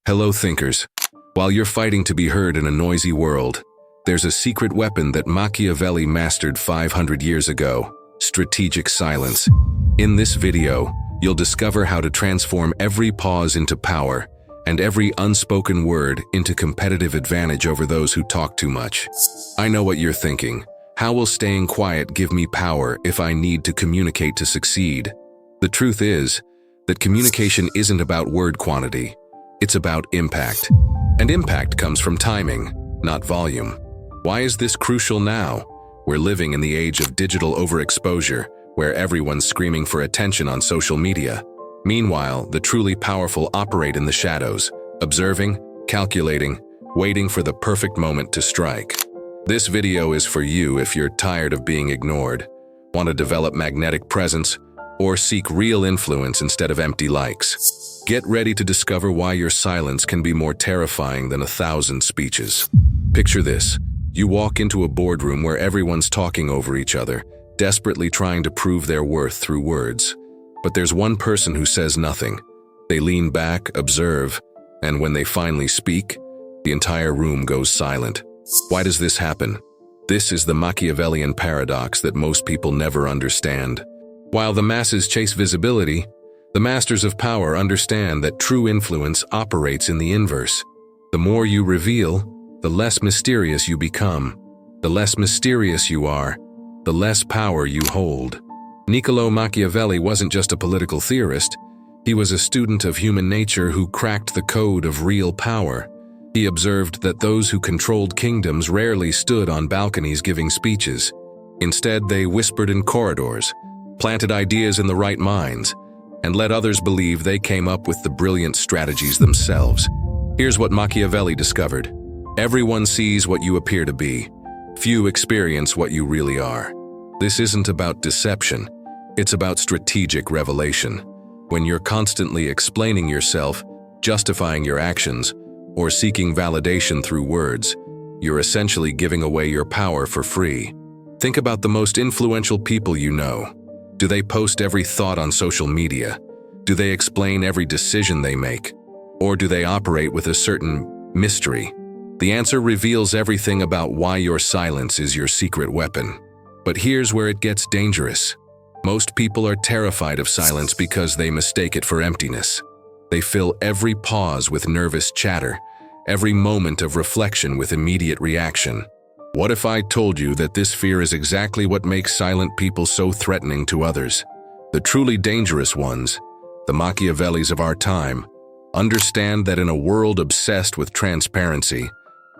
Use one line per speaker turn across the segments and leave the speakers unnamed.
Hello, thinkers. While you're fighting to be heard in a noisy world, there's a secret weapon that Machiavelli mastered 500 years ago: strategic silence. In this video, you'll discover how to transform every pause into power and every unspoken word into competitive advantage over those who talk too much. I know what you're thinking. How will staying quiet give me power if I need to communicate to succeed? The truth is that communication isn't about word quantity. It's about impact. And impact comes from timing, not volume. Why is this crucial now? We're living in the age of digital overexposure, where everyone's screaming for attention on social media. Meanwhile, the truly powerful operate in the shadows, observing, calculating, waiting for the perfect moment to strike. This video is for you if you're tired of being ignored, want to develop magnetic presence, or seek real influence instead of empty likes. Get ready to discover why your silence can be more terrifying than 1,000 speeches. Picture this. You walk into a boardroom where everyone's talking over each other, desperately trying to prove their worth through words. But there's one person who says nothing. They lean back, observe, and when they finally speak, the entire room goes silent. Why does this happen? This is the Machiavellian paradox that most people never understand. While the masses chase visibility, the masters of power understand that true influence operates in the inverse. The more you reveal, the less mysterious you become. The less mysterious you are, the less power you hold. Niccolò Machiavelli wasn't just a political theorist. He was a student of human nature who cracked the code of real power. He observed that those who controlled kingdoms rarely stood on balconies giving speeches. Instead, they whispered in corridors, planted ideas in the right minds, and let others believe they came up with the brilliant strategies themselves. Here's what Machiavelli discovered. Everyone sees what you appear to be. Few experience what you really are. This isn't about deception. It's about strategic revelation. When you're constantly explaining yourself, justifying your actions, or seeking validation through words, you're essentially giving away your power for free. Think about the most influential people you know. Do they post every thought on social media? Do they explain every decision they make? Or do they operate with a certain mystery? The answer reveals everything about why your silence is your secret weapon. But here's where it gets dangerous. Most people are terrified of silence because they mistake it for emptiness. They fill every pause with nervous chatter, every moment of reflection with immediate reaction. What if I told you that this fear is exactly what makes silent people so threatening to others? The truly dangerous ones, the Machiavellis of our time, understand that in a world obsessed with transparency,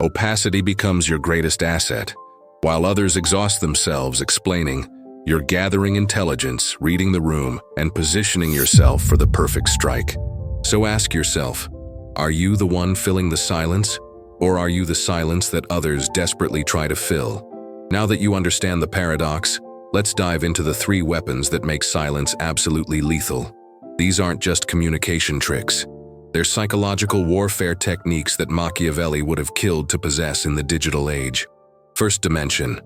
opacity becomes your greatest asset. While others exhaust themselves explaining, you're gathering intelligence, reading the room, and positioning yourself for the perfect strike. So ask yourself, are you the one filling the silence? Or are you the silence that others desperately try to fill? Now that you understand the paradox, let's dive into the 3 weapons that make silence absolutely lethal. These aren't just communication tricks. They're psychological warfare techniques that Machiavelli would have killed to possess in the digital age. First dimension,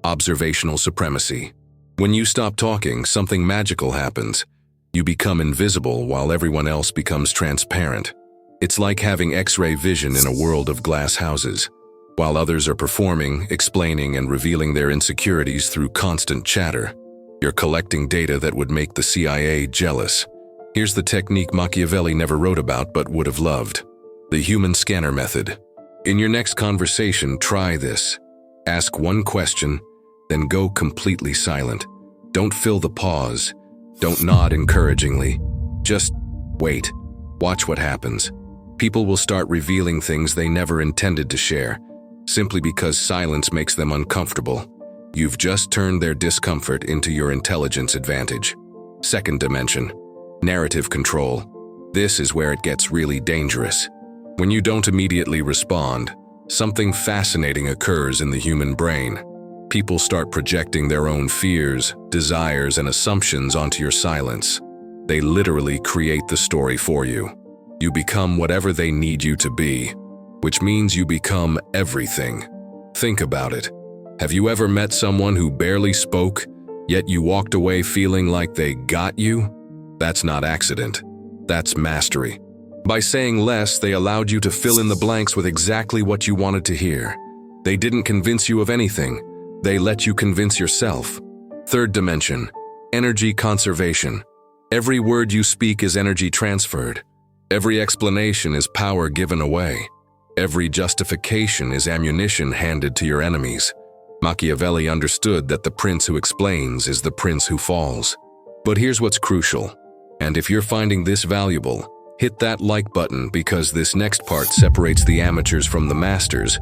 observational supremacy. When you stop talking, something magical happens. You become invisible while everyone else becomes transparent. It's like having X-ray vision in a world of glass houses. While others are performing, explaining, and revealing their insecurities through constant chatter, you're collecting data that would make the CIA jealous. Here's the technique Machiavelli never wrote about but would have loved: the human scanner method. In your next conversation, try this. Ask one question, then go completely silent. Don't fill the pause. Don't nod encouragingly. Just wait. Watch what happens. People will start revealing things they never intended to share, simply because silence makes them uncomfortable. You've just turned their discomfort into your intelligence advantage. Second dimension, narrative control. This is where it gets really dangerous. When you don't immediately respond, something fascinating occurs in the human brain. People start projecting their own fears, desires, and assumptions onto your silence. They literally create the story for you. You become whatever they need you to be, which means you become everything. Think about it. Have you ever met someone who barely spoke, yet you walked away feeling like they got you? That's not accident. That's mastery. By saying less, they allowed you to fill in the blanks with exactly what you wanted to hear. They didn't convince you of anything. They let you convince yourself. Third dimension, energy conservation. Every word you speak is energy transferred. Every explanation is power given away. Every justification is ammunition handed to your enemies. Machiavelli understood that the prince who explains is the prince who falls. But here's what's crucial. And if you're finding this valuable, hit that like button because this next part separates the amateurs from the masters.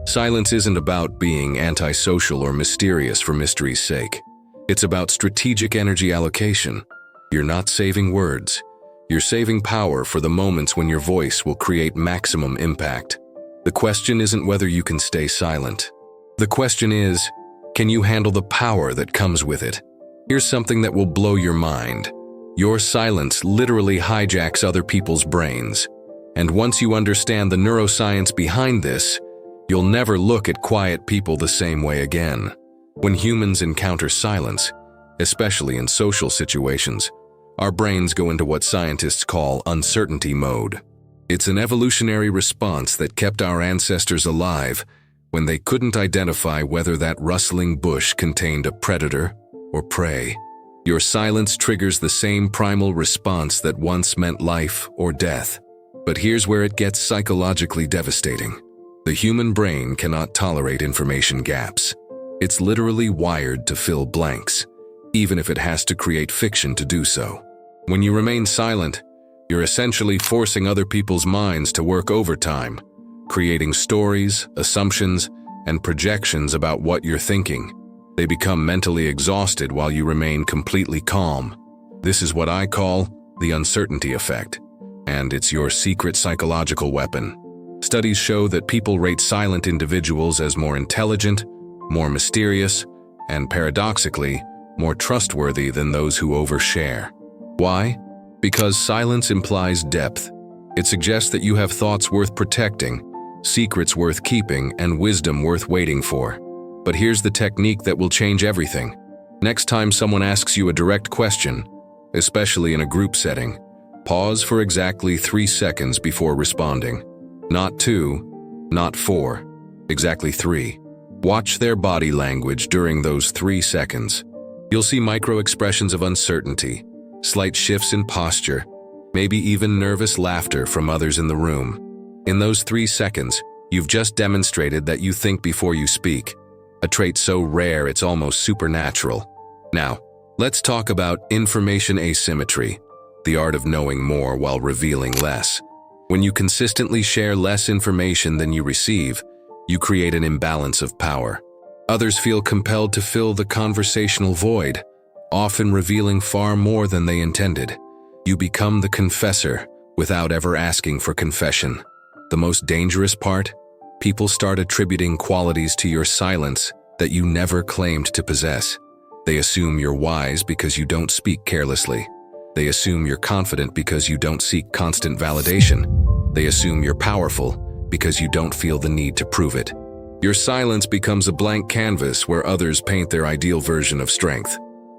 Silence isn't about being antisocial or mysterious for mystery's sake. It's about strategic energy allocation. You're not saving words. You're saving power for the moments when your voice will create maximum impact. The question isn't whether you can stay silent. The question is, can you handle the power that comes with it? Here's something that will blow your mind. Your silence literally hijacks other people's brains. And once you understand the neuroscience behind this, you'll never look at quiet people the same way again. When humans encounter silence, especially in social situations, our brains go into what scientists call uncertainty mode. It's an evolutionary response that kept our ancestors alive when they couldn't identify whether that rustling bush contained a predator or prey. Your silence triggers the same primal response that once meant life or death. But here's where it gets psychologically devastating. The human brain cannot tolerate information gaps. It's literally wired to fill blanks, even if it has to create fiction to do so. When you remain silent, you're essentially forcing other people's minds to work overtime, creating stories, assumptions, and projections about what you're thinking. They become mentally exhausted while you remain completely calm. This is what I call the uncertainty effect, and it's your secret psychological weapon. Studies show that people rate silent individuals as more intelligent, more mysterious, and paradoxically, more trustworthy than those who overshare. Why? Because silence implies depth. It suggests that you have thoughts worth protecting, secrets worth keeping, and wisdom worth waiting for. But here's the technique that will change everything. Next time someone asks you a direct question, especially in a group setting, pause for exactly 3 seconds before responding. Not 2, not 4, exactly 3. Watch their body language during those 3 seconds. You'll see micro-expressions of uncertainty, slight shifts in posture, maybe even nervous laughter from others in the room. In those 3 seconds, you've just demonstrated that you think before you speak, a trait so rare it's almost supernatural. Now, let's talk about information asymmetry, the art of knowing more while revealing less. When you consistently share less information than you receive, you create an imbalance of power. Others feel compelled to fill the conversational void, often revealing far more than they intended. You become the confessor without ever asking for confession. The most dangerous part? People start attributing qualities to your silence that you never claimed to possess. They assume you're wise because you don't speak carelessly. They assume you're confident because you don't seek constant validation. They assume you're powerful because you don't feel the need to prove it. Your silence becomes a blank canvas where others paint their ideal version of strength.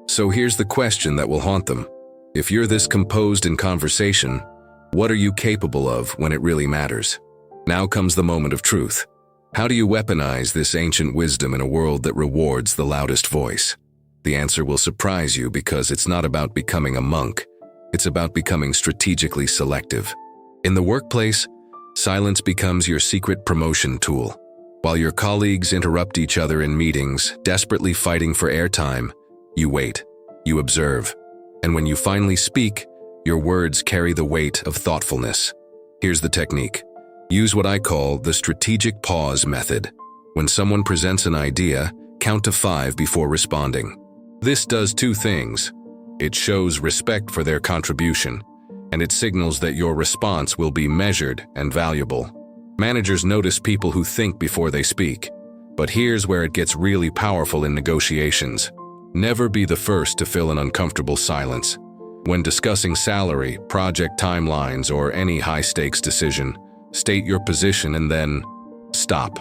So here's the question that will haunt them. If you're this composed in conversation, what are you capable of when it really matters? Now comes the moment of truth. How do you weaponize this ancient wisdom in a world that rewards the loudest voice? The answer will surprise you because it's not about becoming a monk. It's about becoming strategically selective. In the workplace, silence becomes your secret promotion tool. While your colleagues interrupt each other in meetings, desperately fighting for airtime, you wait, you observe, and when you finally speak, your words carry the weight of thoughtfulness. Here's the technique. Use what I call the strategic pause method. When someone presents an idea, count to 5 before responding. This does 2 things. It shows respect for their contribution, and it signals that your response will be measured and valuable. Managers notice people who think before they speak. But here's where it gets really powerful in negotiations. Never be the first to fill an uncomfortable silence. When discussing salary, project timelines, or any high-stakes decision, state your position and then stop.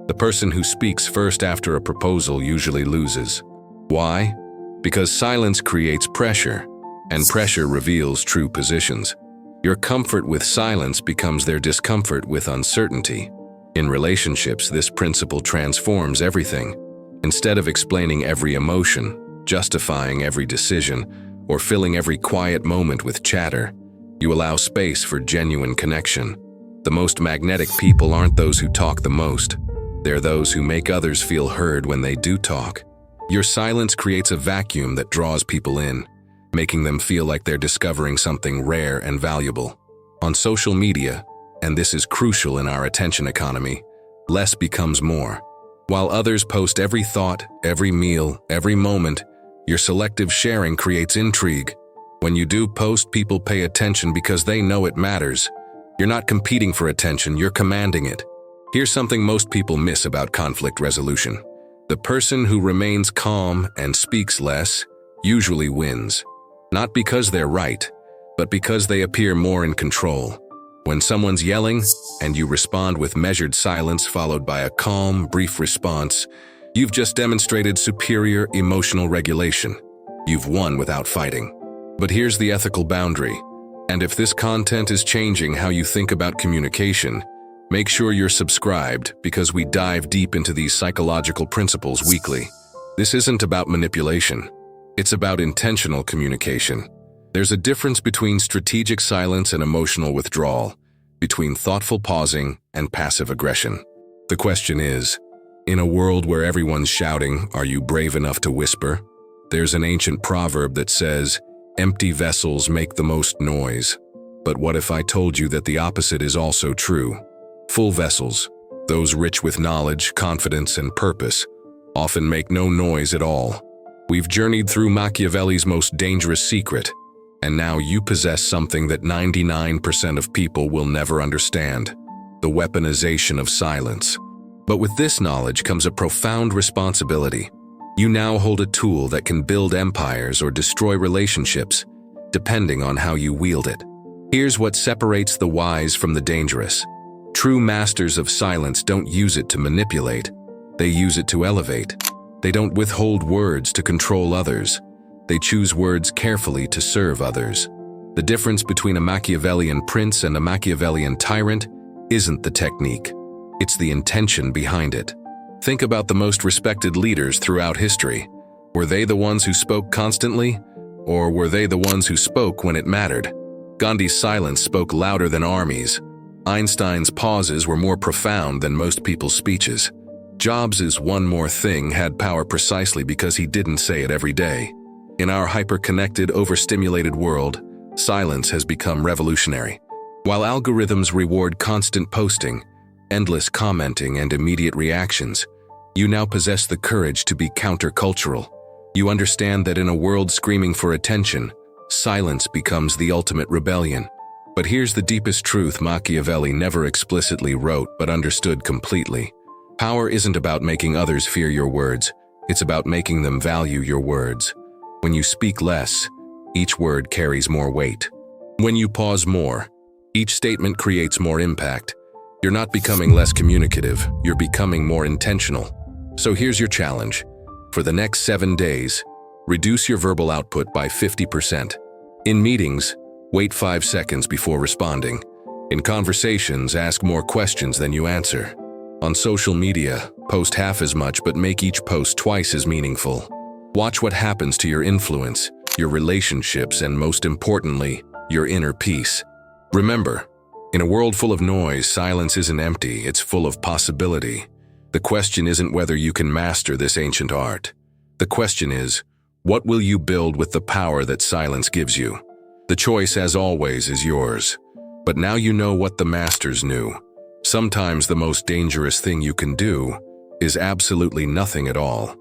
The person who speaks first after a proposal usually loses. Why? Because silence creates pressure, and pressure reveals true positions. Your comfort with silence becomes their discomfort with uncertainty. In relationships, this principle transforms everything. Instead of explaining every emotion, justifying every decision, or filling every quiet moment with chatter, you allow space for genuine connection. The most magnetic people aren't those who talk the most. They're those who make others feel heard when they do talk. Your silence creates a vacuum that draws people in, making them feel like they're discovering something rare and valuable. On social media, and this is crucial in our attention economy, less becomes more. While others post every thought, every meal, every moment, your selective sharing creates intrigue. When you do post, people pay attention because they know it matters. You're not competing for attention, you're commanding it. Here's something most people miss about conflict resolution. The person who remains calm and speaks less usually wins. Not because they're right, but because they appear more in control. When someone's yelling and you respond with measured silence followed by a calm, brief response, you've just demonstrated superior emotional regulation. You've won without fighting. But here's the ethical boundary. And if this content is changing how you think about communication, make sure you're subscribed because we dive deep into these psychological principles weekly. This isn't about manipulation. It's about intentional communication. There's a difference between strategic silence and emotional withdrawal, between thoughtful pausing and passive aggression. The question is, in a world where everyone's shouting, are you brave enough to whisper? There's an ancient proverb that says, empty vessels make the most noise. But what if I told you that the opposite is also true? Full vessels, those rich with knowledge, confidence, and purpose, often make no noise at all. We've journeyed through Machiavelli's most dangerous secret, and now you possess something that 99% of people will never understand: the weaponization of silence. But with this knowledge comes a profound responsibility. You now hold a tool that can build empires or destroy relationships, depending on how you wield it. Here's what separates the wise from the dangerous. True masters of silence don't use it to manipulate. They use it to elevate. They don't withhold words to control others. They choose words carefully to serve others. The difference between a Machiavellian prince and a Machiavellian tyrant isn't the technique. It's the intention behind it. Think about the most respected leaders throughout history. Were they the ones who spoke constantly? Or were they the ones who spoke when it mattered? Gandhi's silence spoke louder than armies. Einstein's pauses were more profound than most people's speeches. Jobs' one more thing had power precisely because he didn't say it every day. In our hyper-connected, overstimulated world, silence has become revolutionary. While algorithms reward constant posting, endless commenting, and immediate reactions, you now possess the courage to be countercultural. You understand that in a world screaming for attention, silence becomes the ultimate rebellion. But here's the deepest truth Machiavelli never explicitly wrote but understood completely. Power isn't about making others fear your words, it's about making them value your words. When you speak less, each word carries more weight. When you pause more, each statement creates more impact. You're not becoming less communicative, you're becoming more intentional. So here's your challenge. For the next 7 days, reduce your verbal output by 50%. In meetings, wait 5 seconds before responding. In conversations, ask more questions than you answer. On social media, post half as much but make each post twice as meaningful. Watch what happens to your influence, your relationships, and most importantly, your inner peace. Remember, in a world full of noise, silence isn't empty, it's full of possibility. The question isn't whether you can master this ancient art. The question is, what will you build with the power that silence gives you? The choice, as always, is yours. But now you know what the masters knew. Sometimes the most dangerous thing you can do is absolutely nothing at all.